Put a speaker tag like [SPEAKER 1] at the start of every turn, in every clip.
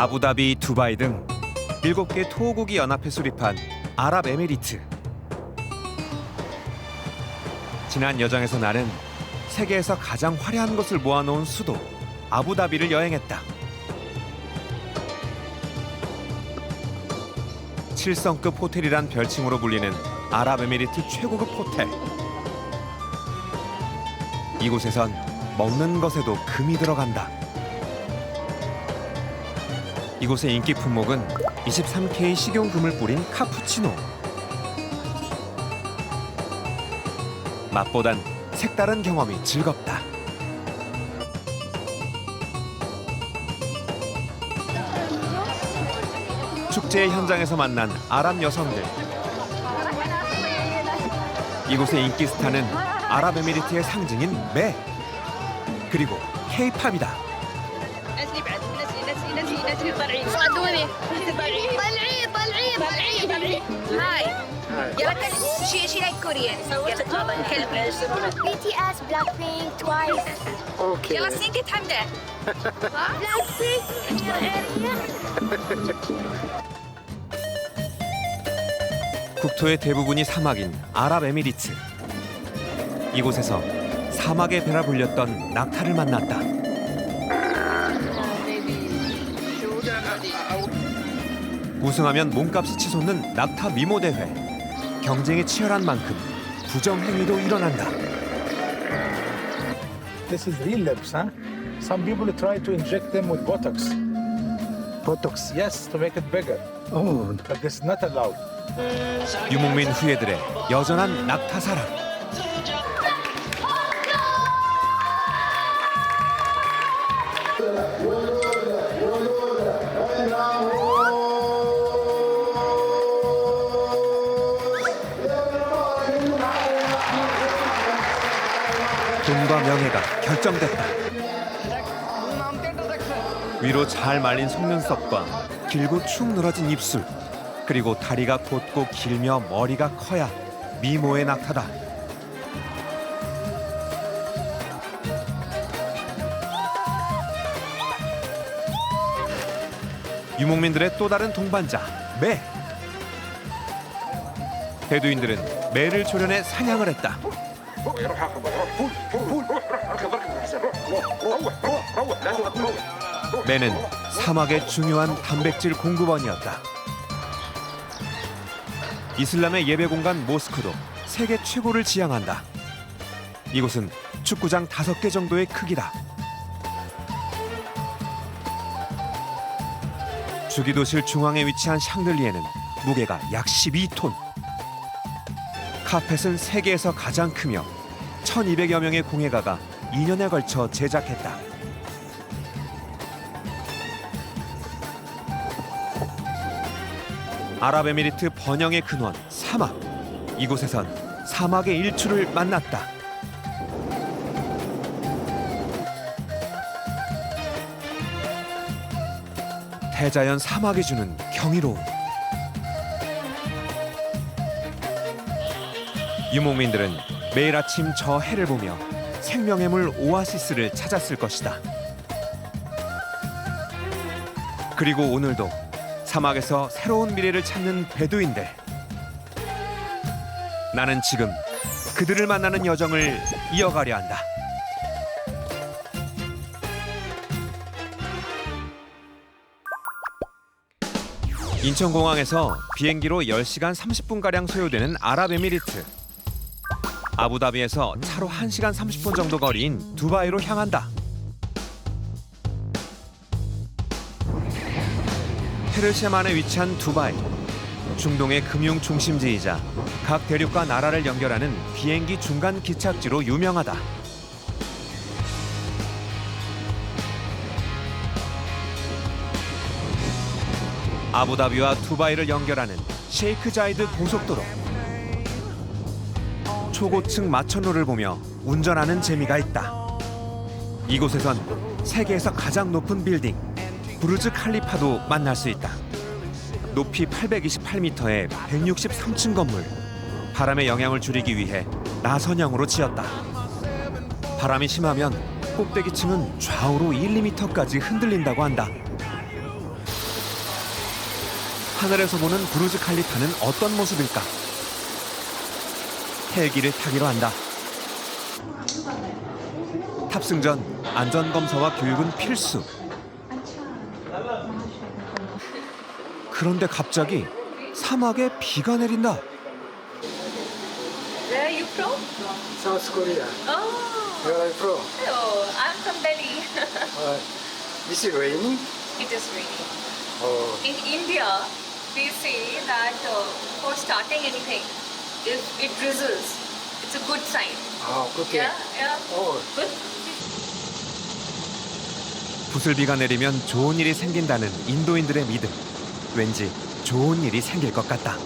[SPEAKER 1] 아부다비, 두바이 등 7개 토호국이 연합해 수립한 아랍에미리트. 지난 여정에서 나는 세계에서 가장 화려한 것을 모아놓은 수도 아부다비를 여행했다. 7성급 호텔이란 별칭으로 불리는 아랍에미리트 최고급 호텔. 이곳에선 먹는 것에도 금이 들어간다. 이곳의 인기 품목은 23K 식용금을 뿌린 카푸치노. 맛보단 색다른 경험이 즐겁다. 축제 현장에서 만난 아랍 여성들. 이곳의 인기 스타는 아랍에미리트의 상징인 매, 그리고 K-팝이다.
[SPEAKER 2] BTS, Blackpink, Twice.
[SPEAKER 3] اوكي
[SPEAKER 4] يلا سينك حمدة.
[SPEAKER 2] Blackpink, your area.
[SPEAKER 1] 국토의 대부분이 사막인 아랍에미리트. 이곳에서 사막의 배라 불렸던 낙타를 만났다. 우승하면 몸값이 치솟는 낙타 미모 대회. 경쟁이 치열한 만큼 부정 행위도 일어난다.
[SPEAKER 5] This is real lips, huh? Some people try to inject them with Botox.
[SPEAKER 3] بوتوكس
[SPEAKER 5] Yes, to make it bigger.
[SPEAKER 3] اوه
[SPEAKER 5] But this is not allowed.
[SPEAKER 1] 유목민 후예들의 여전한 낙타 사랑. 돈과 명예가 결정됐다. 위로 잘 말린 속눈썹과 길고 축 늘어진 입술, 그리고 다리가 곧고 길며 머리가 커야 미모의 낙타다. 유목민들의 또 다른 동반자, 매. 베두인들은 매를 조련해 사냥을 했다. 매는 사막의 중요한 단백질 공급원이었다. 이슬람의 예배 공간 모스크도 세계 최고를 지향한다. 이곳은 축구장 5개 정도의 크기다. 주기도실 중앙에 위치한 샹들리에는 무게가 약 12톤. 카펫은 세계에서 가장 크며 1200여 명의 공예가가 2년에 걸쳐 제작했다. 아랍에미리트 번영의 근원 사막. 이곳에선 사막의 일출을 만났다. 대자연 사막이 주는 경이로움. 유목민들은 매일 아침 저 해를 보며 생명의 물 오아시스를 찾았을 것이다. 그리고 오늘도 사막에서 새로운 미래를 찾는 베두인들. 나는 지금 그들을 만나는 여정을 이어가려 한다. 인천공항에서 비행기로 10시간 30분가량 소요되는 아랍에미리트. 아부다비에서 차로 1시간 30분 정도 거리인 두바이로 향한다. 페르시아만에 위치한 두바이. 중동의 금융 중심지이자 각 대륙과 나라를 연결하는 비행기 중간 기착지로 유명하다. 아부다비와 두바이를 연결하는 셰이크 자이드 고속도로. 초고층 마천루를 보며 운전하는 재미가 있다. 이곳에선 세계에서 가장 높은 빌딩 부르즈 칼리파도 만날 수 있다. 높이 828m의 163층 건물. 바람의 영향을 줄이기 위해 나선형으로 지었다. 바람이 심하면 꼭대기층은 좌우로 1, 2m까지 흔들린다고 한다. 하늘에서 보는 부르즈 칼리파는 어떤 모습일까? 헬기를 타기로 한다. 탑승 전 안전검사와 교육은 필수. 그런데 갑자기 사막에 비가 내린다.
[SPEAKER 4] Where are you from?
[SPEAKER 3] South Korea.
[SPEAKER 4] Oh,
[SPEAKER 3] Where are you from?
[SPEAKER 4] hello. I'm from Delhi.
[SPEAKER 3] This is raining.
[SPEAKER 4] It is raining.
[SPEAKER 3] Oh,
[SPEAKER 4] In India, we say that for starting anything, if it drizzles, it's a good sign.
[SPEAKER 3] okay.
[SPEAKER 4] Yeah.
[SPEAKER 3] Oh,
[SPEAKER 4] Good.
[SPEAKER 1] 부슬비가 내리면 좋은 일이 생긴다는 인도인들의 믿음. 왠지 좋은 일이 생길 것 같다.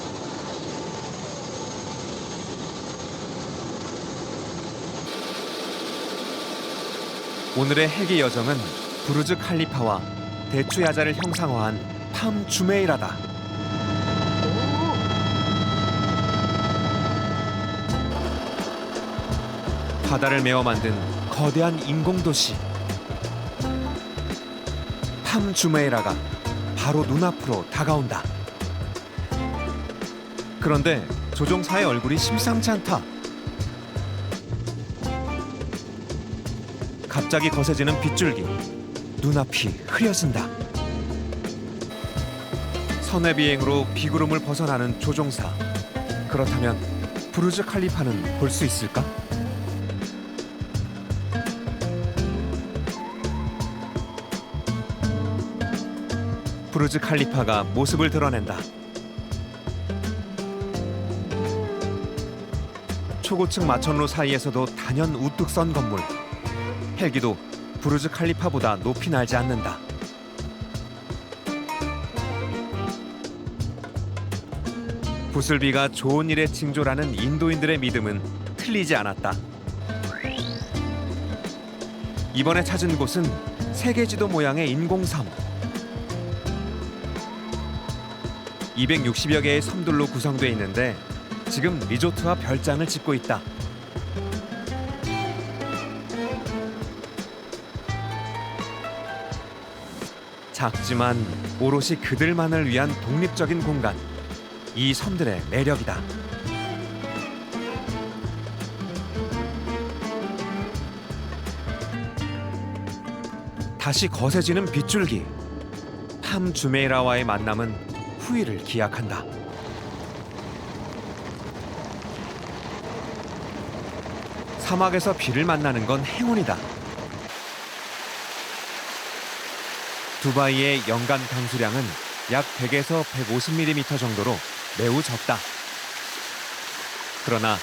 [SPEAKER 1] 오늘의 헬기 여정은 부르즈 칼리파와 대추 야자를 형상화한 팜 주메이라다. 바다를 메워 만든 거대한 인공도시. 팜 주메이라가 바로 눈앞으로 다가온다. 그런데 조종사의 얼굴이 심상치 않다. 갑자기 거세지는 빗줄기. 눈앞이 흐려진다. 선의 비행으로 비구름을 벗어나는 조종사. 그렇다면 부르즈 칼리파는 볼 수 있을까? 부르즈 칼리파가 모습을 드러낸다. 초고층 마천루 사이에서도 단연 우뚝 선 건물. 헬기도 부르즈 칼리파보다 높이 날지 않는다. 부슬비가 좋은 일의 징조라는 인도인들의 믿음은 틀리지 않았다. 이번에 찾은 곳은 세계지도 모양의 인공섬. 260여 개의 섬들로 구성되어 있는데 지금 리조트와 별장을 짓고 있다. 작지만 오롯이 그들만을 위한 독립적인 공간. 이 섬들의 매력이다. 다시 거세지는 빗줄기. 팜 주메이라와의 만남은 후일을 기약한다. 사막에서 비를 만나는 건 행운이다. 두바이의 연간 강수량은 약 100에서 150mm 정도로 매우 적다. 그러나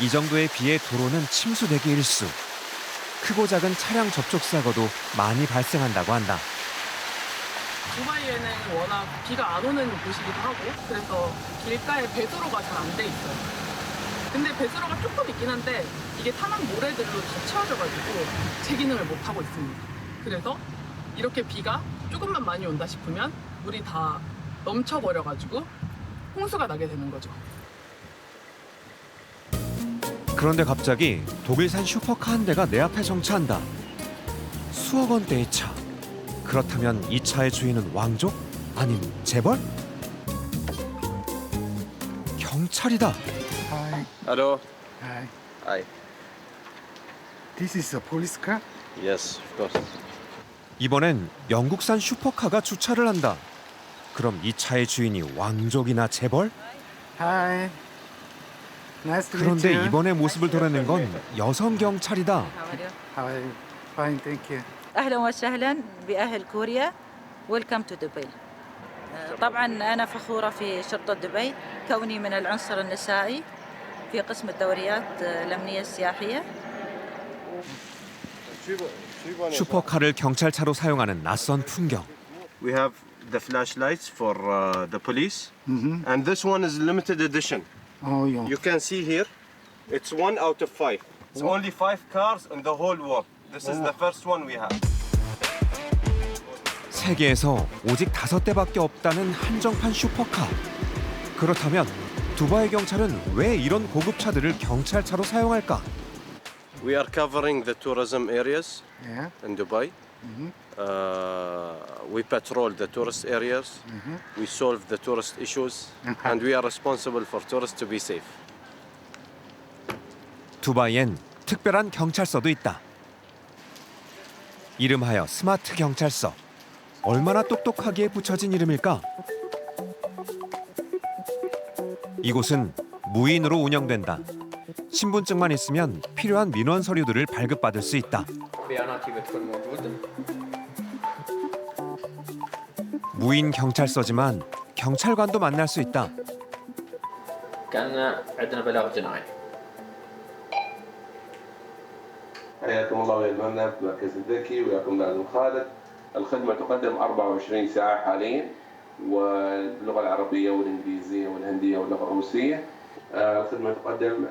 [SPEAKER 1] 이 정도의 비에 도로는 침수되기 일쑤. 크고 작은 차량 접촉 사고도 많이 발생한다고 한다.
[SPEAKER 6] 두바이에는 워낙 비가 안 오는 곳이기도 하고 그래서 길가에 배수로가 잘 안 돼 있어요. 근데 배수로가 조금 있긴 한데 이게 산악 모래들로 다 채워져가지고 제 기능을 못 하고 있습니다. 그래서 이렇게 비가 조금만 많이 온다 싶으면 물이 다 넘쳐버려가지고 홍수가 나게 되는 거죠.
[SPEAKER 1] 그런데 갑자기 독일산 슈퍼카 한 대가 내 앞에 정차한다. 수억 원대의 차. 그렇다면 이 차의 주인은 왕족? 아님 재벌? 경찰이다.
[SPEAKER 3] hi.
[SPEAKER 7] Hello.
[SPEAKER 3] Hi.
[SPEAKER 7] Hi.
[SPEAKER 3] This is a police car?
[SPEAKER 7] Yes, of course.
[SPEAKER 1] 이번엔 영국산 슈퍼카가 주차를 한다. 그럼 이 차의 주인이 왕족이나 재벌?
[SPEAKER 3] Hi. Nice to meet
[SPEAKER 1] 그런데
[SPEAKER 3] you.
[SPEAKER 1] 이번에 모습을 드러낸 건 여성 경찰이다.
[SPEAKER 3] Hi. Fine, thank you.
[SPEAKER 8] اهلا وسهلا باهل كوريا. ويلكم تو دبي. طبعا انا فخوره في شرطه دبي كوني من العنصر النسائي في قسم الدوريات الامنيه السياحيه.
[SPEAKER 1] 슈퍼카를 경찰차로 사용하는 낯선 풍경.
[SPEAKER 7] We have the flashlights for the police, and this one is limited edition.
[SPEAKER 3] Oh, yeah.
[SPEAKER 7] You can see here, it's 1 out of 5. It's only 5 cars in the whole world. This is the first one we have.
[SPEAKER 1] 세계에서 오직 5대밖에 없다는 한정판 슈퍼카. 그렇다면 두바이 경찰은 왜 이런 고급차들을 경찰차로 사용할까?
[SPEAKER 7] We are covering the tourism areas
[SPEAKER 3] Yeah.
[SPEAKER 7] in Dubai. We patrol the tourist areas. We solve the tourist issues, and we are responsible for tourists to be safe.
[SPEAKER 1] 두바이엔 특별한 경찰서도 있다. 이름하여 스마트 경찰서. 얼마나 똑똑하게 붙여진 이름일까? 이곳은 무인으로 운영된다. 신분증만 있으면 필요한 민원 서류들을 발급받을 수 있다. 무인 경찰서지만 경찰관도 만날 수 있다.
[SPEAKER 9] حياكم الله ويا المملكة مركز الذكي وياكم لازم خالد. الخدمة تقدم 24 ساعة حاليا واللغة العربية والإنجليزية والهندية واللغة الروسية. الخدمة تقدم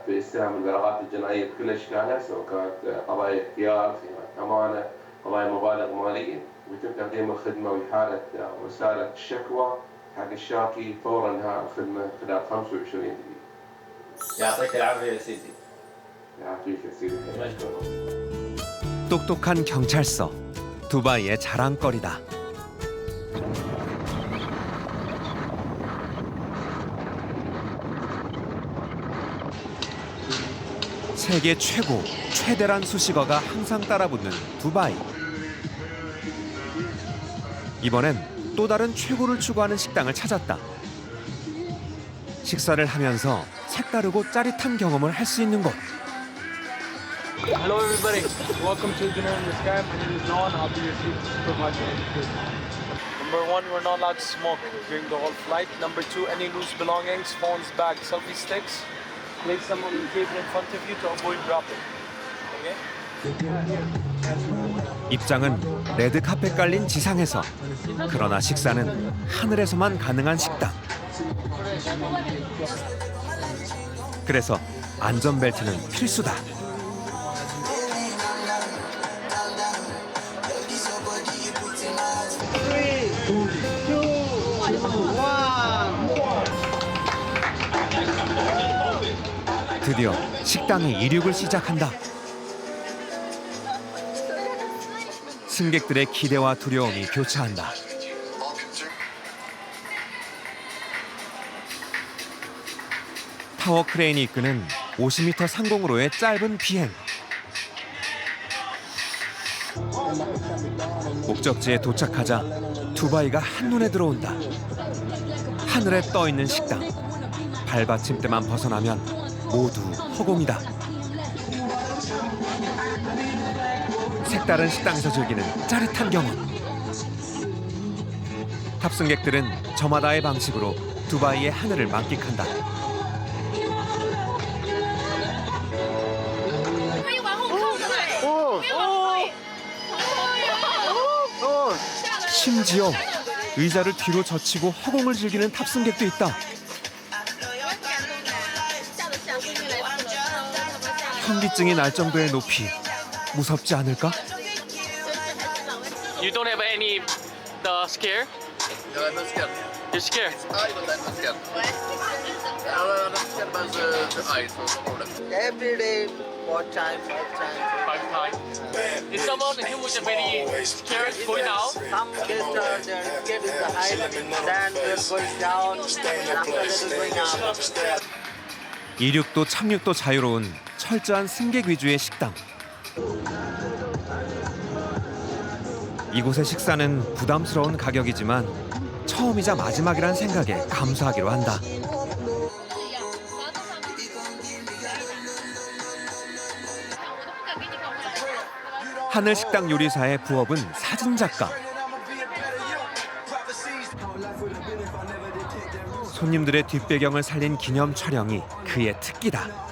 [SPEAKER 9] في استلام البلاغات الجنائية بكل أشكالها سواء كانت قضايا اغتيال، خيانة أمانة، قضايا مبالغ مالية، ويتم تقديم الخدمة وإحالة رسالة الشكوى حق الشاكي فور انهاء الخدمة خلال 25 دقيقة.
[SPEAKER 10] يعطيك العافية يا سيدي.
[SPEAKER 9] يعطيك يا سيدي.
[SPEAKER 1] 똑똑한 경찰서. 두바이의 자랑거리다. 세계 최고, 최대란 수식어가 항상 따라붙는 두바이. 이번엔 또 다른 최고를 추구하는 식당을 찾았다. 식사를 하면서 색다르고 짜릿한 경험을 할 수 있는 곳.
[SPEAKER 11] Hello everybody, welcome to Dinner in the Sky. My name is Noah and I'll be your supervisor. Number 1, we're not allowed to smoke during the whole flight. Number 2, any loose belongings, phones, bags, selfie sticks, place them on the table in front of you to avoid dropping. Okay?
[SPEAKER 1] 입장은 레드카펫 깔린 지상에서. 그러나 식사는 하늘에서만 가능한 식당. 그래서 안전벨트는 필수다. 드디어 식당이 이륙을 시작한다. 승객들의 기대와 두려움이 교차한다. 타워 크레인이 이끄는 50m 상공으로의 짧은 비행. 목적지에 도착하자 두바이가 한눈에 들어온다. 하늘에 떠 있는 식당. 발받침대만 벗어나면 모두 허공이다. 색다른 식당에서 즐기는 짜릿한 경험. 탑승객들은 저마다의 방식으로 두바이의 하늘을 만끽한다. 심지어 의자를 뒤로 젖히고 허공을 즐기는 탑승객도 있다. 현기증이 날 정도의 높이. 무섭지 않을까?
[SPEAKER 11] You don't have any scare?
[SPEAKER 9] No, I'm not scared.
[SPEAKER 11] You're scared?
[SPEAKER 9] I'm not scared. I'm not scared about the ice or the problem.
[SPEAKER 10] Every day, 4 times, 5 times.
[SPEAKER 11] 5 times. Is someone who was very scared going out?
[SPEAKER 10] Some guests are scared with the height, then they're going down, and after that they're going up.
[SPEAKER 1] 이륙도 착륙도 자유로운 철저한 승객 위주의 식당. 이곳의 식사는 부담스러운 가격이지만 처음이자 마지막이란 생각에 감사하기로 한다. 하늘 식당 요리사의 부업은 사진작가. 손님들의 뒷배경을 살린 기념 촬영이 그의 특기다.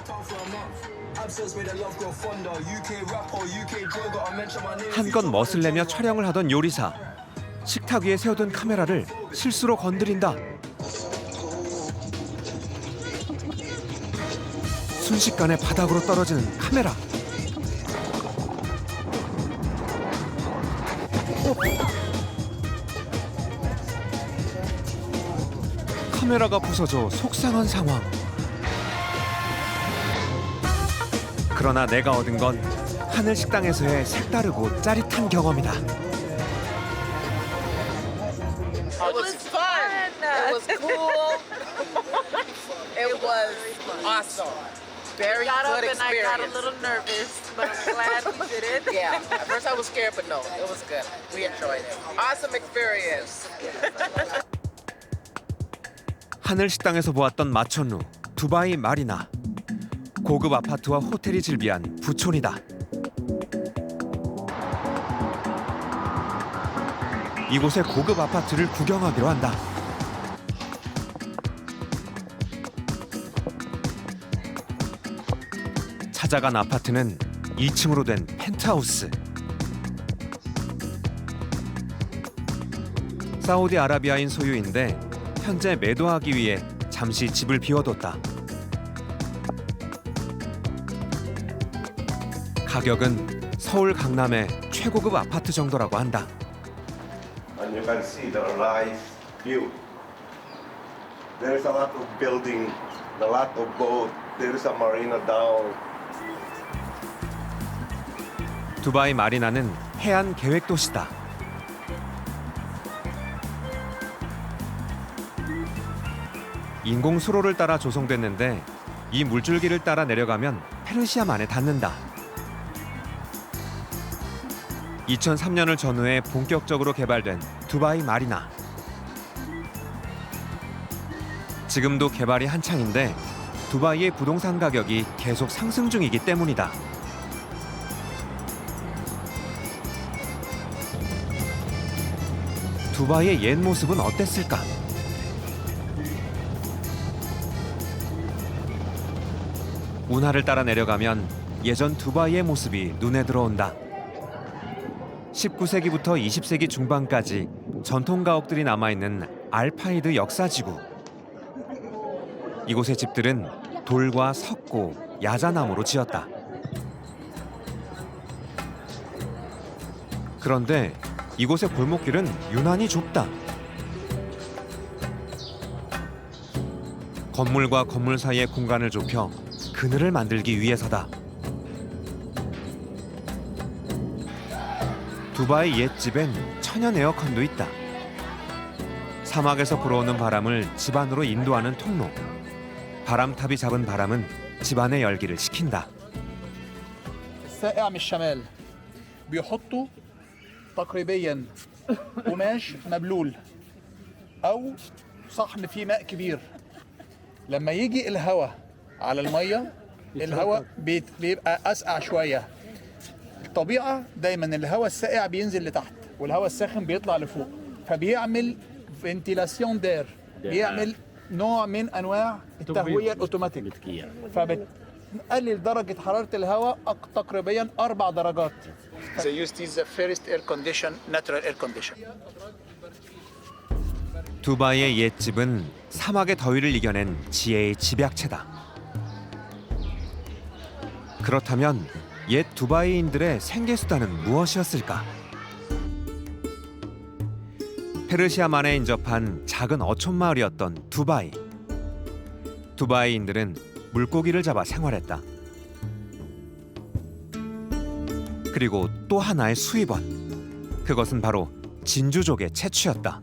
[SPEAKER 1] 한껏 멋을 내며 촬영을 하던 요리사. 식탁 위에 세우던 카메라를 실수로 건드린다. 순식간에 바닥으로 떨어지는 카메라. 카메라가 부서져 속상한 상황. 그러나 내가 얻은 건 하늘 식당에서의 색다르고 짜릿한 경험이다.
[SPEAKER 10] It was fun. It was cool. It was awesome. Very good experience. I got a little nervous, but I'm glad we did it. Yeah. At first I was scared, but no, it was good. We enjoyed it. Awesome experience.
[SPEAKER 1] 하늘 식당에서 보았던 마천루, 두바이 마리나. 고급 아파트와 호텔이 즐비한 부촌이다. 이곳의 고급 아파트를 구경하기로 한다. 찾아간 아파트는 2층으로 된 펜트하우스. 사우디아라비아인 소유인데 현재 매도하기 위해 잠시 집을 비워뒀다. 가격은 서울 강남의 최고급 아파트 정도라고 한다.
[SPEAKER 12] And you can see the nice view. There's a lot of building, a lot of boat. There's a marina down.
[SPEAKER 1] 두바이 마리나는 해안 계획 도시다. 인공 수로를 따라 조성됐는데 이 물줄기를 따라 내려가면 페르시아만에 닿는다. 2003년을 전후해 본격적으로 개발된 두바이 마리나. 지금도 개발이 한창인데 두바이의 부동산 가격이 계속 상승 중이기 때문이다. 두바이의 옛 모습은 어땠을까? 운하를 따라 내려가면 예전 두바이의 모습이 눈에 들어온다. 19세기부터 20세기 중반까지 전통 가옥들이 남아있는 알파이드 역사지구. 이곳의 집들은 돌과 석고, 야자나무로 지었다. 그런데 이곳의 골목길은 유난히 좁다. 건물과 건물 사이의 공간을 좁혀 그늘을 만들기 위해서다. 두바이 옛집엔 천연 에어컨도 있다. 사막에서 불어오는 바람을 집 안으로 인도하는 통로. 바람탑이 잡은 바람은 집 안의 열기를 식힌다.
[SPEAKER 5] السائع من الشمال بيحطوا تقريبا قماش مبلول او صحن فيه ماء كبير لما يجي الهواء على الميه الهواء بيبقى اسقع شويه الطبيعه دايما الهواء الساقع بينزل لتحت والهواء الساخن بيطلع لفوق فبيعمل فنتيلاسيون دير بيعمل نوع من انواع التهويه الاوتوماتيك فبتقلل درجه حراره الهواء تقريبا 4 درجات. They use this first air condition, natural air condition.
[SPEAKER 1] 두바이의 옛집은 사막의 더위를 이겨낸 지혜의 집약체다. 그렇다면 옛 두바이인들의 생계수단은 무엇이었을까? 페르시아만에 인접한 작은 어촌 마을이었던 두바이. 두바이인들은 물고기를 잡아 생활했다. 그리고 또 하나의 수입원. 그것은 바로 진주족의 채취였다.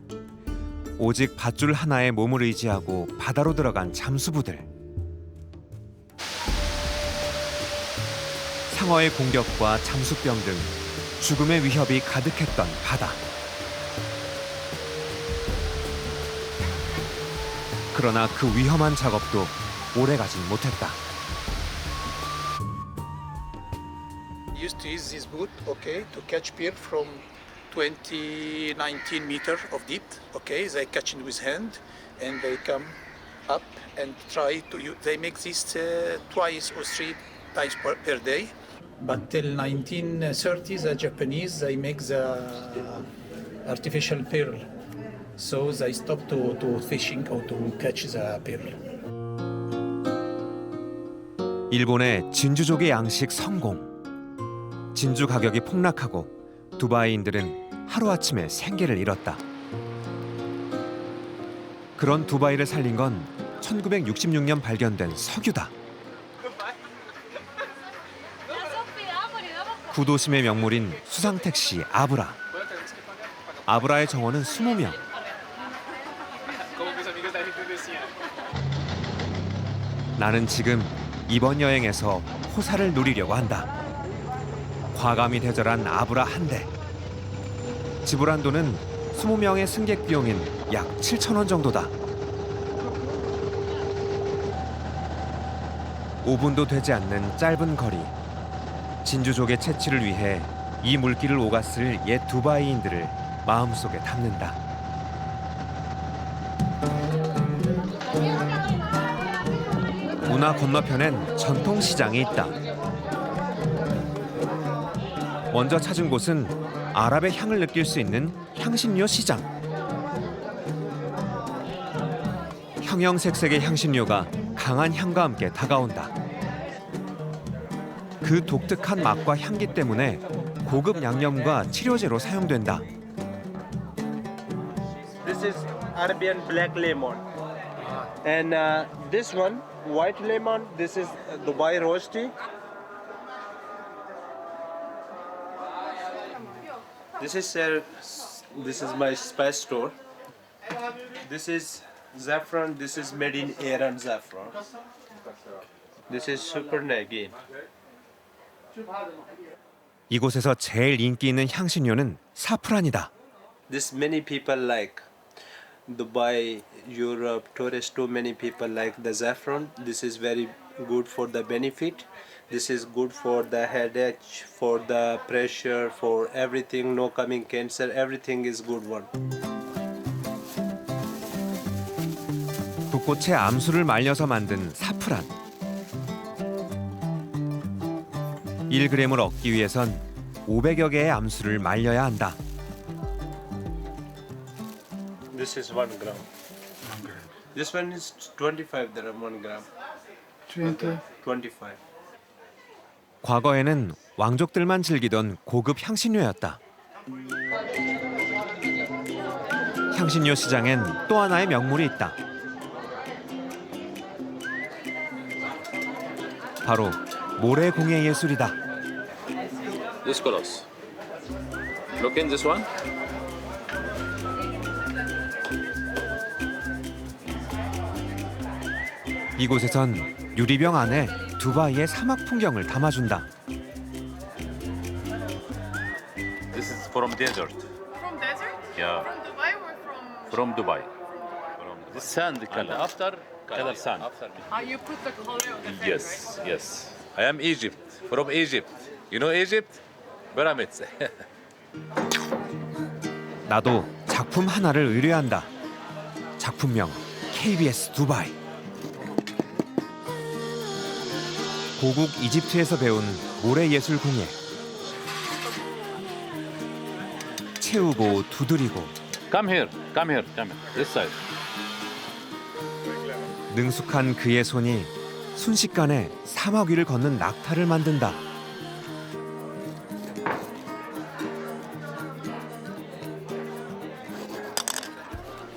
[SPEAKER 1] 오직 밧줄 하나에 몸을 의지하고 바다로 들어간 잠수부들. 상어의 공격과 잠수병 등 죽음의 위협이 가득했던 바다. 그러나 그 위험한 작업도 오래가진 못했다.
[SPEAKER 5] Used to use this boat, okay, to catch beer from 19 meters of deep. Okay, they catch it with hand, and they come up and try to. They make this twice or 3 times per day. But till 1930s, the Japanese they make the artificial pearl, so they stop to fishing or to catch the pearl.
[SPEAKER 1] 일본의 진주족의 양식 성공. 진주 가격이 폭락하고 두바이인들은 하루아침에 생계를 잃었다. 그런 두바이를 살린 건 1966년 발견된 석유다. 구도심의 명물인 수상택시 아브라. 아브라의 정원은 20명. 나는 지금 이번 여행에서 호사를 누리려고 한다. 과감히 대절한 아브라 한 대. 지불한 돈은 20명의 승객 비용인 약 7,000원 정도다. 5분도 되지 않는 짧은 거리. 진주족의 채취를 위해 이 물길을 오갔을 옛 두바이인들을 마음속에 담는다. 문화 건너편엔 전통시장이 있다. 먼저 찾은 곳은 아랍의 향을 느낄 수 있는 향신료 시장. 형형색색의 향신료가 강한 향과 함께 다가온다. 그 독특한 맛과 향기 때문에 고급 양념과 치료제로 사용된다.
[SPEAKER 13] This is Arabian black lemon. And this one, white lemon, this is Dubai roasty. This is my spice store. This is saffron, this is made in Iran saffron. This is super nagin.
[SPEAKER 1] 이곳에서 제일 인기 있는 향신료는 사프란이다.
[SPEAKER 13] This many people like. Dubai, Europe, tourists, too many people like the saffron. This is very good for the benefit. This is good for the headache, for the pressure, for everything, no coming cancer, everything is good one.
[SPEAKER 1] 붓꽃의 암수를 말려서 만든 사프란. 1g을 얻기 위해선 500여 개의 암수를 말려야 한다.
[SPEAKER 13] This is 1 gram. This one is 25 dirham 1 gram. 25.
[SPEAKER 1] 과거에는 왕족들만 즐기던 고급 향신료였다. 향신료 시장엔 또 하나의 명물이 있다. 바로 모래공예 예술이다.
[SPEAKER 14] This colors. Look in this one.
[SPEAKER 1] 이곳에선 유리병 안에 두바이의 사막 풍경을 담아준다.
[SPEAKER 14] This is from desert.
[SPEAKER 6] From desert?
[SPEAKER 14] Yeah.
[SPEAKER 6] From Dubai or from?
[SPEAKER 14] From Dubai. This sand color. And after color sand.
[SPEAKER 6] You put the color on the
[SPEAKER 14] Yes, yes. I am Egypt. From Egypt. You know Egypt? Pyramids.
[SPEAKER 1] 나도 작품 하나를 의뢰한다. 작품명 KBS 두바이. 고국 이집트에서 배운 모래 예술 공예. 채우고 두드리고.
[SPEAKER 14] Come here. Come here. Come here. This side.
[SPEAKER 1] 능숙한 그의 손이 순식간에 사막 위를 걷는 낙타를 만든다.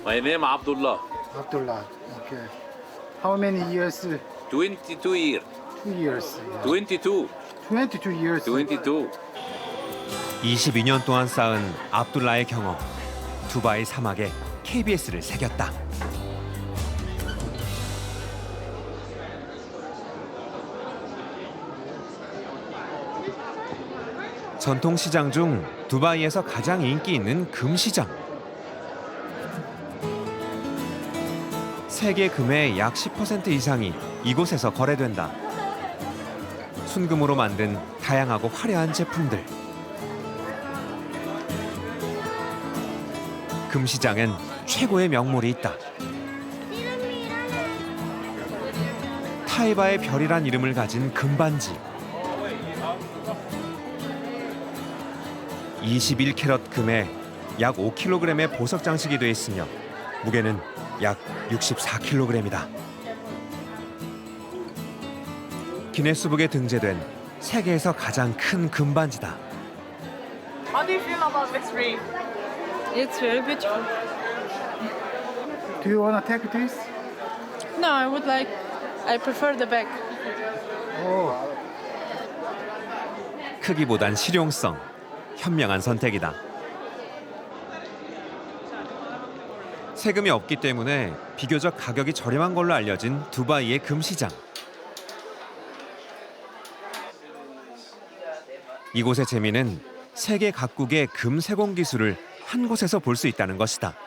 [SPEAKER 14] My name Abdullah.
[SPEAKER 3] Abdullah. Okay. How many years?
[SPEAKER 14] 22 years.
[SPEAKER 3] 2 years.
[SPEAKER 14] 22.
[SPEAKER 3] 22 years.
[SPEAKER 14] 22.
[SPEAKER 1] 22년 동안 쌓은 압둘라의 경험. 두바이 사막에 KBS를 새겼다. 전통시장 중 두바이에서 가장 인기 있는 금시장. 세계 금의 약 10% 이상이 이곳에서 거래된다. 순금으로 만든 다양하고 화려한 제품들. 금시장엔 최고의 명물이 있다. 타이바의 별이란 이름을 가진 금반지. 21캐럿 금에 약 5kg의 보석 장식이 돼 있으며 무게는 약 64kg이다. 기네스북에 등재된 세계에서 가장 큰 금반지다.
[SPEAKER 6] How do you feel about this ring?
[SPEAKER 8] It's very beautiful.
[SPEAKER 3] Do you want to take this?
[SPEAKER 8] No, I prefer the back.
[SPEAKER 3] Oh.
[SPEAKER 1] 크기보단 실용성, 현명한 선택이다. 세금이 없기 때문에 비교적 가격이 저렴한 걸로 알려진 두바이의 금시장. 이곳의 재미는 세계 각국의 금 세공 기술을 한 곳에서 볼 수 있다는 것이다.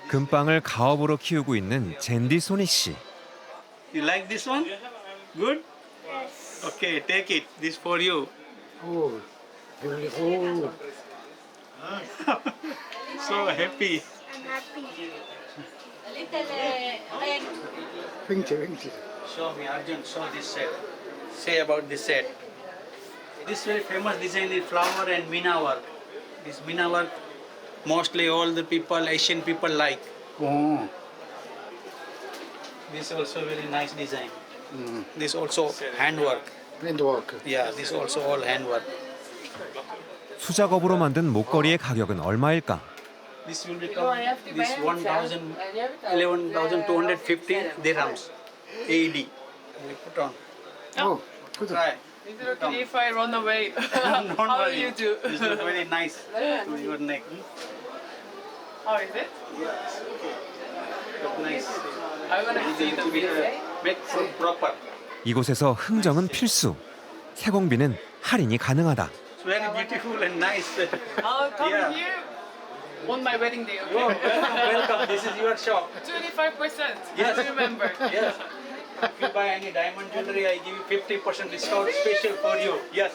[SPEAKER 1] 금빵을 가업으로 키우고 있는 젠디 소니 씨.
[SPEAKER 15] You like this one? Good? Okay, take it. This for you.
[SPEAKER 3] Oh, beautiful.
[SPEAKER 15] So happy.
[SPEAKER 3] Thank you.
[SPEAKER 15] Show me, Arjun, show this set. Say about this set. This very famous design is flower and Meena work. This Meena work, mostly all the people, Asian people like.
[SPEAKER 3] Oh.
[SPEAKER 15] This also very nice design. This also handwork.
[SPEAKER 3] Handwork.
[SPEAKER 15] Yeah, this also all handwork.
[SPEAKER 1] 수작업으로 만든 목걸이의 가격은 얼마일까?
[SPEAKER 15] This will become this 11,250 dirhams. AED. We put on.
[SPEAKER 3] Oh, good.
[SPEAKER 15] Try.
[SPEAKER 6] Is it okay if I run away?
[SPEAKER 15] Don't
[SPEAKER 6] How will
[SPEAKER 15] worry.
[SPEAKER 6] you do?
[SPEAKER 15] This look very nice to your neck.
[SPEAKER 6] How is it?
[SPEAKER 15] Look nice.
[SPEAKER 6] I'm gonna see the video.
[SPEAKER 15] Make full proper.
[SPEAKER 1] 이곳에서 흥정은 필수. 세공비는 할인이 가능하다.
[SPEAKER 15] It's very beautiful and nice.
[SPEAKER 6] I'll come
[SPEAKER 15] Yeah.
[SPEAKER 6] here on my wedding day, okay?
[SPEAKER 15] Oh, welcome. This is your shop.
[SPEAKER 6] 25%.
[SPEAKER 15] Yes.
[SPEAKER 6] Remember.
[SPEAKER 15] Yes. If you buy any diamond jewelry, I give you 50% discount special for you. Yes.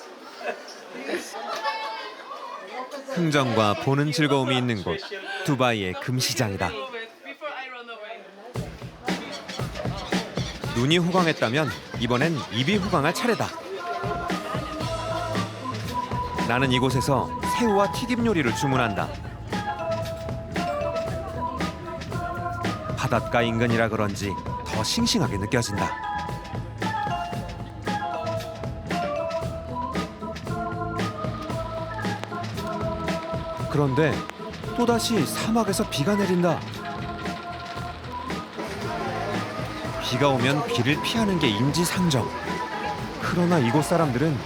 [SPEAKER 1] 흥정과 보는 즐거움이 있는 곳, 두바이의 금시장이다.
[SPEAKER 6] Before I run away.
[SPEAKER 1] 눈이 호강했다면 이번엔 입이 호강할 차례다. 나는 이곳에서 새우와 튀김 요리를 주문한다. 바닷가 인근이라 그런지 더 싱싱하게 느껴진다. 그런데 또다시 사막에서 비가 내린다. 비가 오면 비를 피하는 게 인지상정. 그러나 이곳 사람들은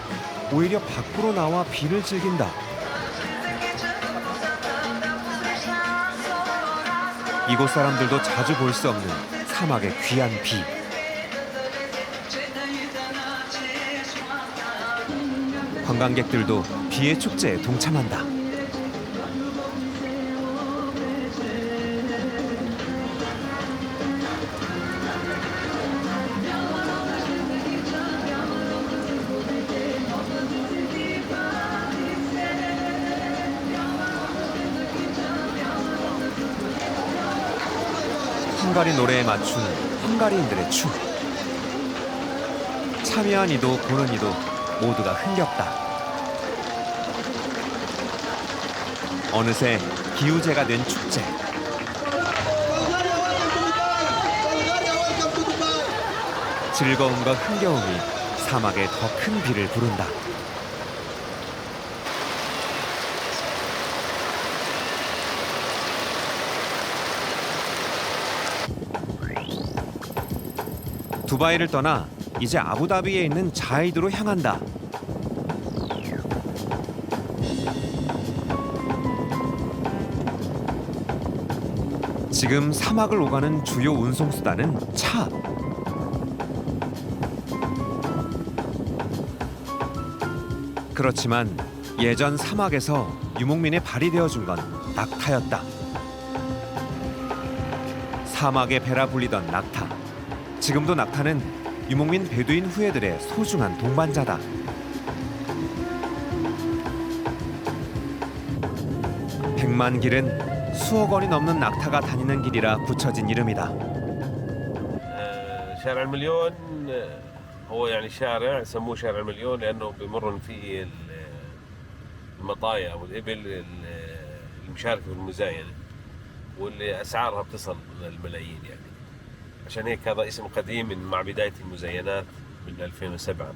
[SPEAKER 1] 오히려 밖으로 나와 비를 즐긴다. 이곳 사람들도 자주 볼 수 없는 사막의 귀한 비. 관광객들도 비의 축제에 동참한다. 헝가리 노래에 맞춘 헝가리인들의 춤. 참여한 이도 보는 이도 모두가 흥겹다. 어느새 기우제가 된 축제. 즐거움과 흥겨움이 사막에 더 큰 비를 부른다. 두바이를 떠나 이제 아부다비에 있는 자이드로 향한다. 지금 사막을 오가는 주요 운송수단은 차. 그렇지만 예전 사막에서 유목민의 발이 되어준 건 낙타였다. 사막의 배라 불리던 낙타. 지금도 낙타는 유목민 베두인 후예들의 소중한 동반자다. 백만 길은 수억 원이 넘는 낙타가 다니는 길이라 붙여진 이름이다.
[SPEAKER 16] شارع المليون هو يعني شارع سموه شارع المليون لأنه بمرن فيه المطايا والإبل المشاركة في المزاينة واللي أسعارها بتصل للملايين يعني عشان هيك هذا اسم قديم من مع بداية المزاينات من 2007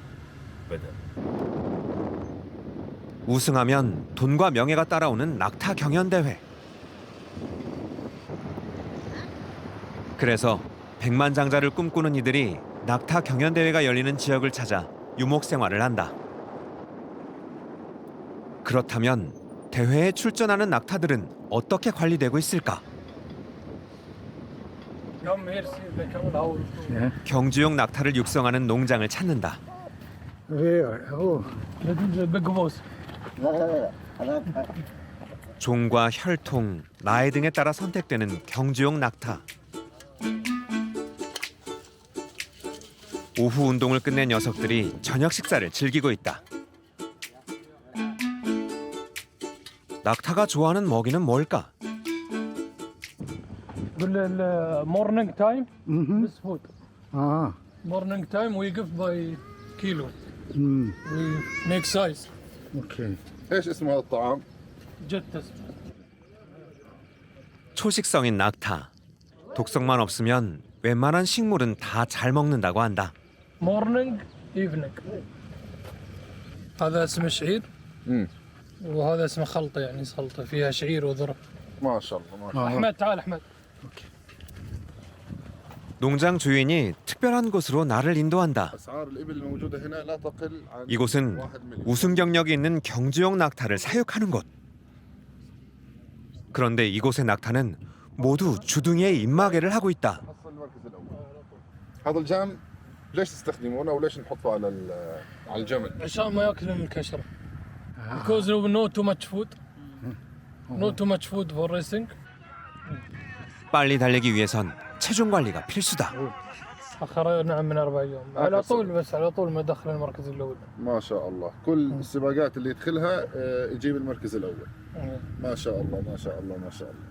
[SPEAKER 16] بدأ.
[SPEAKER 1] 우승하면 돈과 명예가 따라오는 낙타 경연대회. 그래서 백만장자를 꿈꾸는 이들이 낙타 경연대회가 열리는 지역을 찾아 유목 생활을 한다. 그렇다면 대회에 출전하는 낙타들은 어떻게 관리되고 있을까? 경주용 낙타를 육성하는 농장을 찾는다. 종과 혈통, 나이 등에 따라 선택되는 경주용 낙타. 오후 운동을 끝낸 녀석들이 저녁 식사를 즐기고 있다. 낙타가 좋아하는 먹이는 뭘까?
[SPEAKER 17] morning time this food. Morning time we give by kilo. We make size.
[SPEAKER 5] اوكي. ايش اسم هذا الطعام؟
[SPEAKER 17] جت اسمه.
[SPEAKER 1] 초식성인 낙타. 독성만 없으면 웬만한 식물은 다 잘 먹는다고 한다.
[SPEAKER 17] Morning, evening. هذا اسمه شعير. وهذا اسمه خلطة يعني سلطة فيها شعير وذرة.
[SPEAKER 5] ما شاء الله ما شاء الله.
[SPEAKER 17] أحمد تعال أحمد.
[SPEAKER 1] 농장 주인이 특별한 곳으로 나를 인도한다.
[SPEAKER 5] اسعار الابل الموجوده هنا لا تقل عن
[SPEAKER 1] 이곳은
[SPEAKER 5] 1 مليون.
[SPEAKER 1] 우승 경력이 있는 경주용 낙타를 사육하는 곳. 그런데 이곳의 낙타는 모두 주둥이에 입마개를 하고 있다.
[SPEAKER 5] هذا الجام ليش تستخدمونه وليش نحطه على الجمل؟
[SPEAKER 17] عشان ما ياكلون الكشرة. Because no too much food. No too much food for racing.
[SPEAKER 1] 빨리 달리기 위해선 체중 관리가 필수다.
[SPEAKER 17] أخر نعم من 4 أيام. على طول بس على طول ما دخل المركز الأول.
[SPEAKER 5] ما شاء الله كل السباقات اللي يدخلها يجيب المركز الأول. ما شاء الله ما شاء الله ما شاء الله.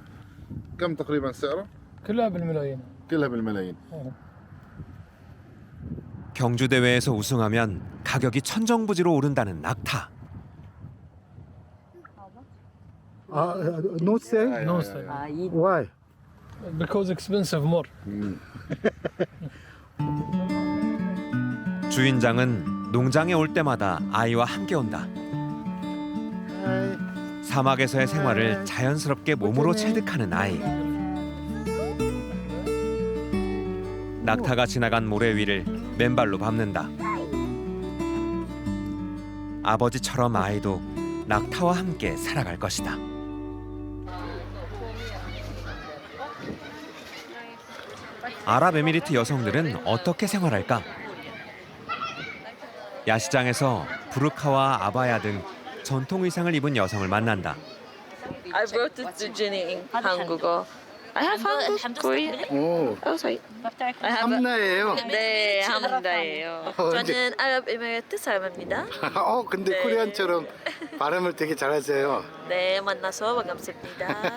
[SPEAKER 5] كم تقريبا سعره؟
[SPEAKER 17] كلها بالملايين.
[SPEAKER 5] كلها بالملايين.
[SPEAKER 1] 경주 대회에서 우승하면 가격이 천정부지로 오른다는 낙타.
[SPEAKER 3] No say?
[SPEAKER 17] No say.
[SPEAKER 3] Why?
[SPEAKER 17] Because expensive more.
[SPEAKER 1] 주인장은 농장에 올 때마다 아이와 함께 온다. 사막에서의 생활을 자연스럽게 몸으로 체득하는 아이. 낙타가 지나간 모래 위를 맨발로 밟는다. 아버지처럼 아이도 낙타와 함께 살아갈 것이다. 아랍에미리트 여성들은 어떻게 생활할까? 야시장에서 부르카와 아바야 등 전통 의상을 입은 여성을 만난다.
[SPEAKER 10] I wrote it to Jenny in 한국어. I have 한국 Korean.
[SPEAKER 3] 오.
[SPEAKER 10] Oh, sorry. I have.
[SPEAKER 3] 함나예요.
[SPEAKER 10] 네, 함나예요. 저는 아랍에미리트 사람입니다.
[SPEAKER 3] 근데
[SPEAKER 10] 네.
[SPEAKER 3] 코리안처럼 발음을 되게 잘하세요.
[SPEAKER 10] 네, 만나서 반갑습니다.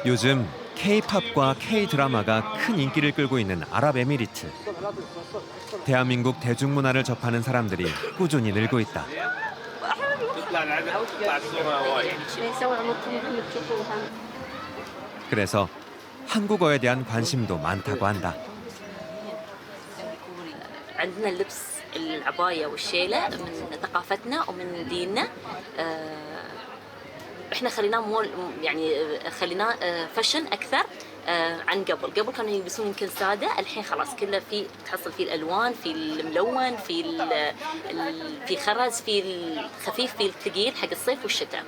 [SPEAKER 1] 요즘 K-팝과 K-드라마가 큰 인기를 끌고 있는 아랍에미리트. 대한민국 대중문화를 접하는 사람들이 꾸준히 늘고 있다. 그래서 한국어에 대한 관심도 많다고 한다.
[SPEAKER 18] عندنا اللبس العباية والشيلة من ثقافتنا ومن ديننا. احنا خليناه مول يعني خليناه فاشن اكثر عن قبل كانوا يلبسون يمكن ساده الحين خلاص كله في تحصل فيه الالوان في الملون في خرز في الخفيف في الثقيل حق الصيف والشتاء.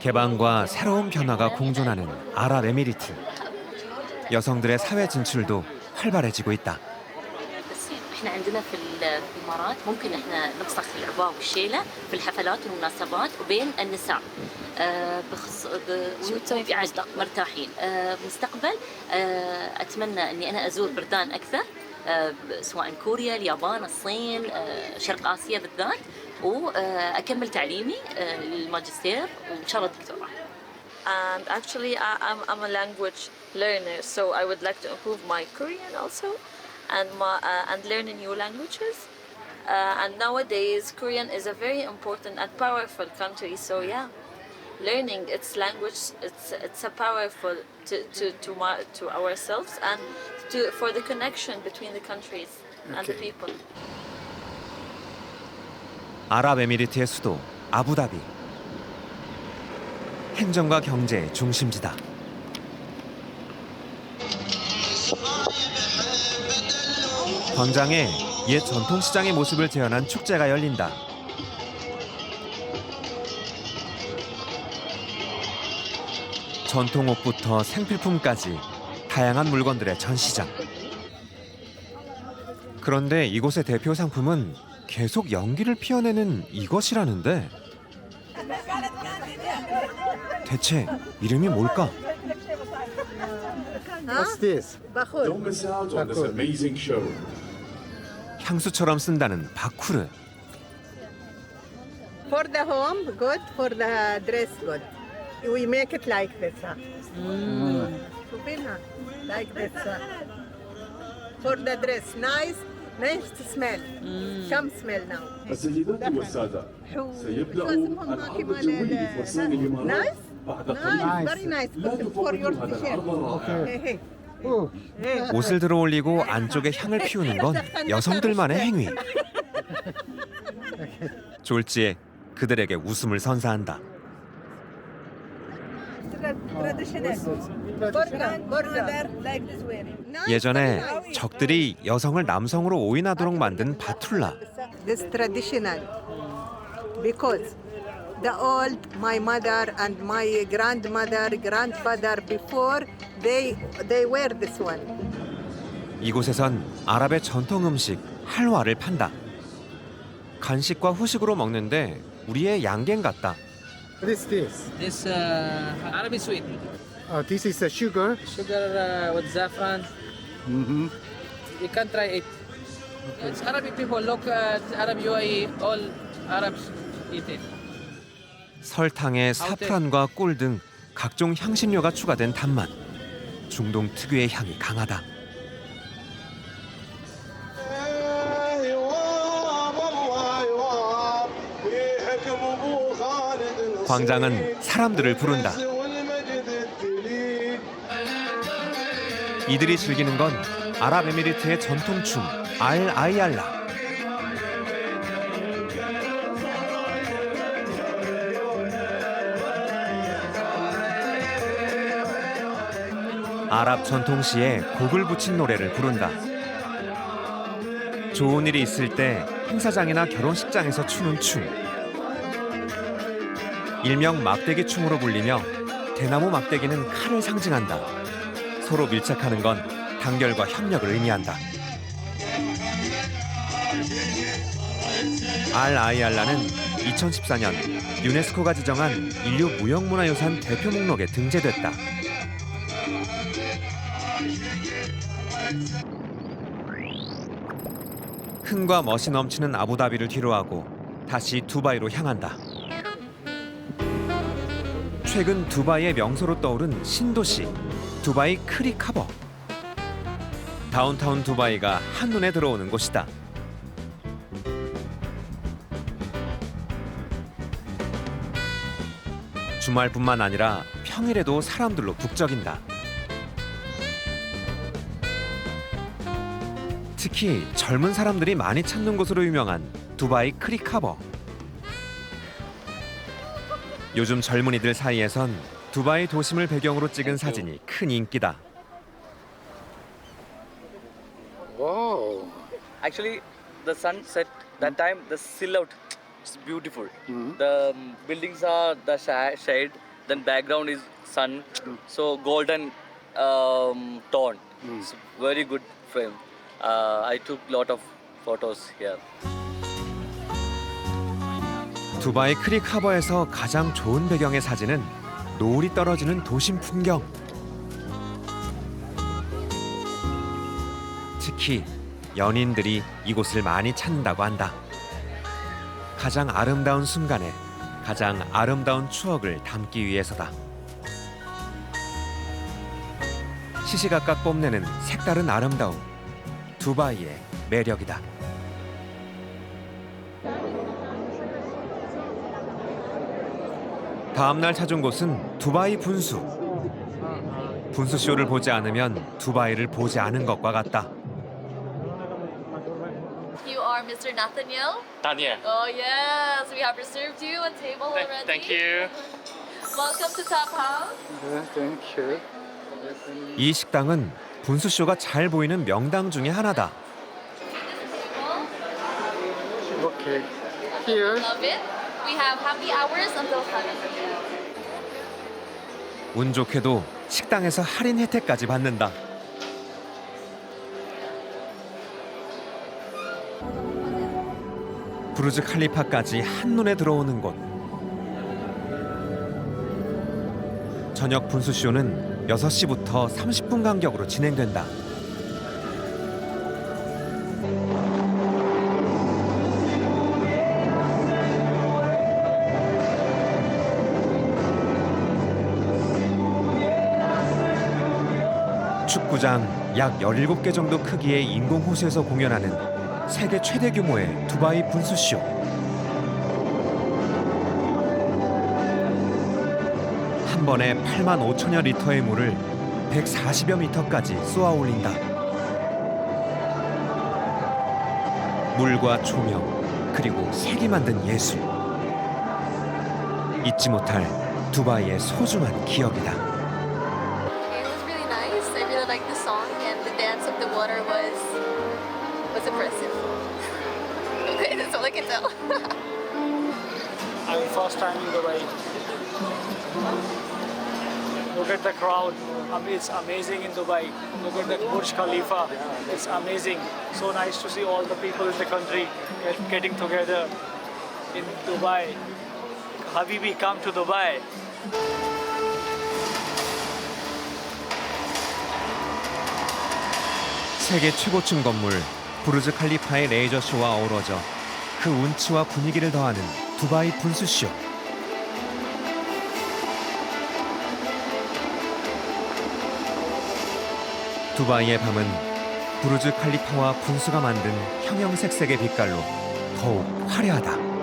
[SPEAKER 1] 개방과 새로운 변화가 공존하는 아랍에미리트. 여성들의 사회 진출도 활발해지고 있다.
[SPEAKER 18] احنا عندنا في الامارات ممكن احنا نفسخ العباء والشيله في الحفلات والمناسبات وبين النساء مرتاحين. مستقبل اتمنى اني انا ازور بلدان اكثر سواء كوريا، اليابان، الصين، شرق اسيا بالذات واكمل تعليمي الماجستير وان شاء الله الدكتوراه.
[SPEAKER 10] And actually, I'm a language learner, so I would like to improve my Korean also. And learn new languages. And nowadays, Korean is a very important and powerful country. So yeah, learning its language, it's a powerful to ourselves and for the connection between the countries and the people.
[SPEAKER 1] 아랍에미리트의 수도 아부다비. 행정과 경제의 중심지다. 광장에 옛 전통시장의 모습을 재현한 축제가 열린다. 전통옷부터 생필품까지 다양한 물건들의 전시장. 그런데 이곳의 대표 상품은 계속 연기를 피워내는 이것이라는데 대체 이름이 뭘까?
[SPEAKER 3] What's this?
[SPEAKER 19] Don't miss out on this amazing show.
[SPEAKER 1] 향수처럼 쓴다는 바쿠르.
[SPEAKER 10] For the home, good. For the dress, good. We make it like this. شوفينها like this. For the dress, nice to smell. Some smell now.
[SPEAKER 19] السيدات والسادة سيبدأ العرض الجوي لفرسان الإمارات بعد قليل.
[SPEAKER 10] Very nice.
[SPEAKER 19] لا
[SPEAKER 10] For your
[SPEAKER 19] تفوتوا هذا
[SPEAKER 10] t-shirt.
[SPEAKER 19] العرض الرائع.
[SPEAKER 1] 옷을 들어 올리고 안쪽에 향을 피우는 건 여성들만의 행위. 졸지에 그들에게 웃음을 선사한다. 예전에 적들이 여성을 남성으로 오인하도록 만든 바툴라.
[SPEAKER 10] This traditional because the old my mother and my grandfather before they wear this one.
[SPEAKER 1] 이곳에선 아랍의 전통 음식 할와를 판다. 간식과 후식으로 먹는데 우리의 양갱 같다.
[SPEAKER 3] What is this?
[SPEAKER 20] This Arabic sweet.
[SPEAKER 3] This is sugar.
[SPEAKER 20] Sugar with saffron.
[SPEAKER 3] Mm-hmm.
[SPEAKER 20] You can try it. It's Arabic people. Look at Arab UAE. All Arabs eat it.
[SPEAKER 1] 설탕에 사프란과 꿀 등 각종 향신료가 추가된 단맛. 중동 특유의 향이 강하다. 광장은 사람들을 부른다. 이들이 즐기는 건 아랍에미리트의 전통춤 알 아이알라. 아랍 전통시에 곡을 붙인 노래를 부른다. 좋은 일이 있을 때 행사장이나 결혼식장에서 추는 춤. 일명 막대기 춤으로 불리며 대나무 막대기는 칼을 상징한다. 서로 밀착하는 건 단결과 협력을 의미한다. 알 아이알라는 2014년 유네스코가 지정한 인류 무형문화유산 대표 목록에 등재됐다. 흥과 멋이 넘치는 아부다비를 뒤로하고 다시 두바이로 향한다. 최근 두바이의 명소로 떠오른 신도시 두바이 크릭하버. 다운타운 두바이가 한눈에 들어오는 곳이다. 주말뿐만 아니라 평일에도 사람들로 북적인다. 특히 젊은 사람들이 많이 찾는 곳으로 유명한 두바이 크릭하버. 요즘 젊은이들 사이에선 두바이 도심을 배경으로 찍은 사진이 큰 인기다.
[SPEAKER 20] Wow. Actually, the sunset that time the silhouette is beautiful. The buildings are the shade, then background is sun, so golden tone. It's very good frame. I took lot of photos here.
[SPEAKER 1] 두바이 크릭하버에서 가장 좋은 배경의 사진은 노을이 떨어지는 도심 풍경. 특히 연인들이 이곳을 많이 찾는다고 한다. 가장 아름다운 순간에 가장 아름다운 추억을 담기 위해서다. 시시각각 뽐내는 색다른 아름다움. 두바이의 매력이다. 다음 날 찾은 곳은 두바이 분수. 분수쇼를 보지 않으면 두바이를 보지 않은 것과 같다.
[SPEAKER 21] You are Mr. Nathaniel?
[SPEAKER 22] Daniel.
[SPEAKER 21] Oh yes, we have reserved you a table already.
[SPEAKER 22] Thank you.
[SPEAKER 21] Welcome to Top House.
[SPEAKER 3] Thank you.
[SPEAKER 1] 이 식당은 분수쇼가 잘 보이는 명당 중에 하나다.
[SPEAKER 3] Okay. Here.
[SPEAKER 21] Love it. We have happy hours until 7.
[SPEAKER 1] 운 좋게도 식당에서 할인 혜택까지 받는다. 부르즈 칼리파까지 한눈에 들어오는 곳. 저녁 분수쇼는 6시부터 30분 간격으로 진행된다. 축구장 약 17개 정도 크기의 인공호수에서 공연하는 세계 최대 규모의 두바이 분수쇼. 한 번에 8만 5천여 리터의 물을 140여 미터까지 쏘아 올린다. 물과 조명, 그리고 색이 만든 예술. 잊지 못할 두바이의 소중한 기억이다.
[SPEAKER 21] It was really nice. I really liked the song and the dance of the water was impressive. Okay, that's all I can tell.
[SPEAKER 2] I'm first time in Dubai. Look at the crowd. It's amazing in Dubai. Look at the Burj Khalifa. It's amazing. So nice to see all the people in the country getting together in Dubai. Habibi, come to Dubai.
[SPEAKER 1] 세계 최고층 건물 부르즈 칼리파의 레이저 쇼와 어우러져 그 운치와 분위기를 더하는 두바이 분수쇼. 두바이의 밤은 부르즈 칼리파와 분수가 만든 형형색색의 빛깔로 더욱 화려하다.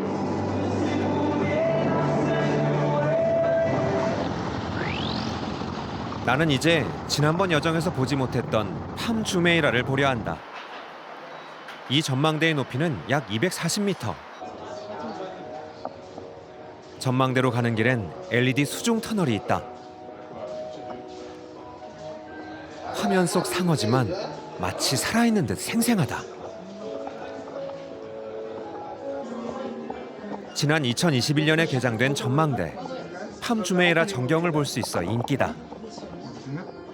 [SPEAKER 1] 나는 이제 지난번 여정에서 보지 못했던 팜 주메이라를 보려 한다. 이 전망대의 높이는 약 240m. 전망대로 가는 길엔 LED 수중 터널이 있다. 화면 속 상어지만 마치 살아있는 듯 생생하다. 지난 2021년에 개장된 전망대. 팜 주메이라 전경을 볼 수 있어 인기다.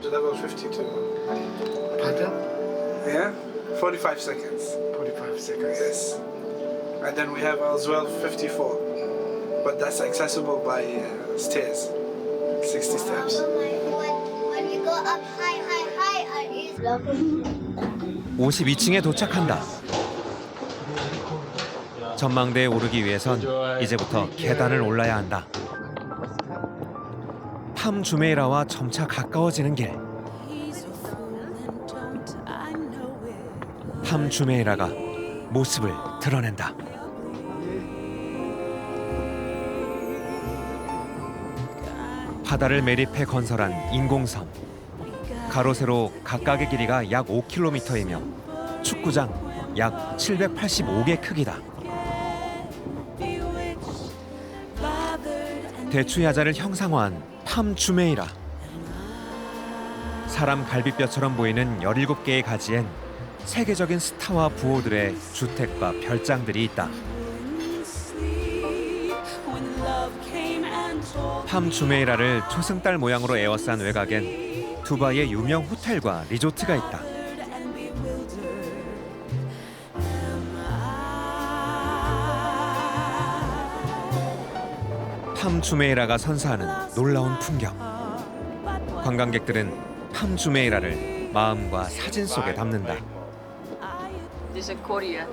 [SPEAKER 22] Level 52.
[SPEAKER 3] Pardon?
[SPEAKER 22] Yeah? 45 seconds.
[SPEAKER 3] 45 seconds.
[SPEAKER 22] Yes. And then we have as well 54. But that's accessible by stairs. 60 steps.
[SPEAKER 23] When you go up high, it's lovely.
[SPEAKER 1] 52층에 도착한다. 전망대에 오르기 위해선 이제부터 계단을 올라야 한다. 팜 주메이라와 점차 가까워지는 길. 팜 주메이라가 모습을 드러낸다. 바다를 매립해 건설한 인공섬. 가로 세로 각각의 길이가 약 5km이며 축구장 약 785개 크기다. 대추야자를 형상화한 팜 주메이라. 사람 갈비뼈처럼 보이는 17개의 가지엔 세계적인 스타와 부호들의 주택과 별장들이 있다. 팜 주메이라를 초승달 모양으로 에워싼 외곽엔 두바이의 유명 호텔과 리조트가 있다. 팜 주메이라가 선사하는 놀라운 풍경. 관광객들은 팜 주메이라를 마음과 사진 속에 담는다.
[SPEAKER 24] This is Korea.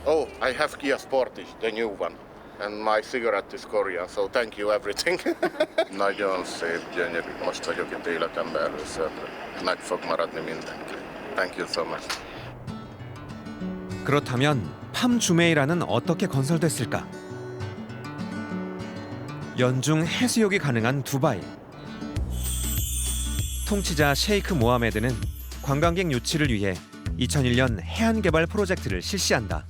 [SPEAKER 25] Oh, I have Kia Sportage, the new one. And my cigarette is Korean, so thank you everything. Nagyon szép, gyönyörű. Most vagyok itt életemben először. Meg fog maradni mindenki. Thank you so much.
[SPEAKER 1] 그렇다면 팜 주메이라는 어떻게 건설됐을까? 연중 해수욕이 가능한 두바이. 통치자 셰이크 모하메드는 관광객 유치를 위해 2001년 해안 개발 프로젝트를 실시한다.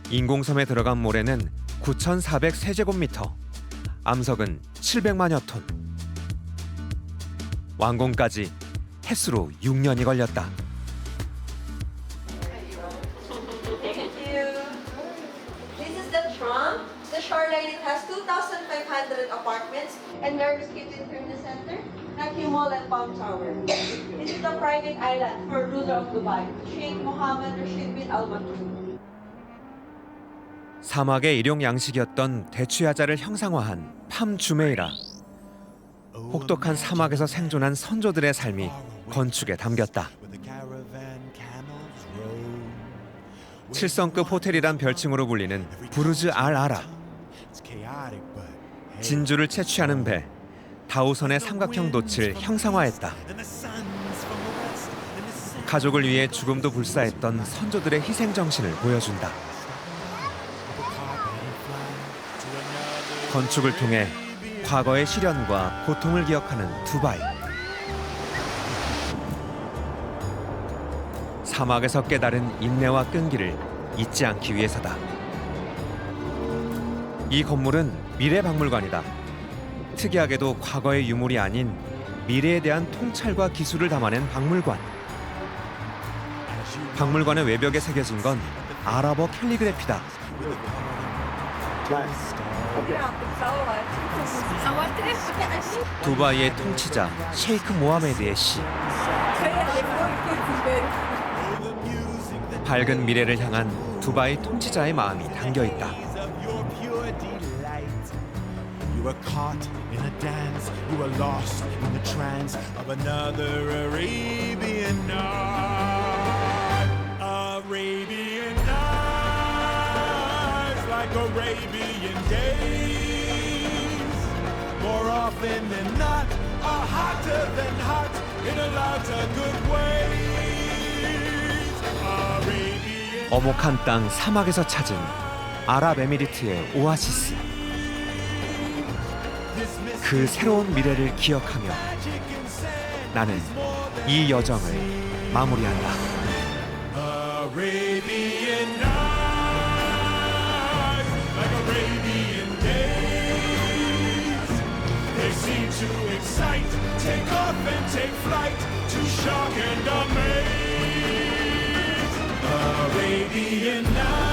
[SPEAKER 1] 인공섬에 들어간 모래는 9,400세제곱미터, 암석은 700만여 톤. 완공까지 햇수로 6년이 걸렸다.
[SPEAKER 4] 2,500 apartments and nervous kitchen from the center, Nakheel Mall and Palm Tower. This is the private island for ruler of Dubai, Sheikh Mohammed Rashid bin Al Maktoum.
[SPEAKER 1] 사막의 일용 양식이었던 대추야자를 형상화한 팜 주메이라. 혹독한 사막에서 생존한 선조들의 삶이 건축에 담겼다. 7성급 호텔이란 별칭으로 불리는 부르즈 알 아랍. 진주를 채취하는 배, 다우선의 삼각형 돛을 형상화했다. 가족을 위해 죽음도 불사했던 선조들의 희생정신을 보여준다. 건축을 통해 과거의 시련과 고통을 기억하는 두바이. 사막에서 깨달은 인내와 끈기를 잊지 않기 위해서다. 이 건물은 미래박물관이다. 특이하게도 과거의 유물이 아닌 미래에 대한 통찰과 기술을 담아낸 박물관. 박물관의 외벽에 새겨진 건 아랍어 캘리그래피다. 두바이의 통치자 셰이크 모하메드의 시. 밝은 미래를 향한 두바이 통치자의 마음이 담겨 있다.
[SPEAKER 7] You were caught in a dance, you were lost in the trance of another Arabian night. Arabian nights, like Arabian days. More often than not, are hotter than hot in a lot of good ways. Arabian.
[SPEAKER 1] 어목한 땅 사막에서 찾은 아랍에미리트의 오아시스. 그 새로운 미래를 기억하며 나는 이 여정을 마무리한다.
[SPEAKER 7] Arabian nights, like Arabian days. They seem to excite, take off and take flight, to shock and amaze. Arabian nights.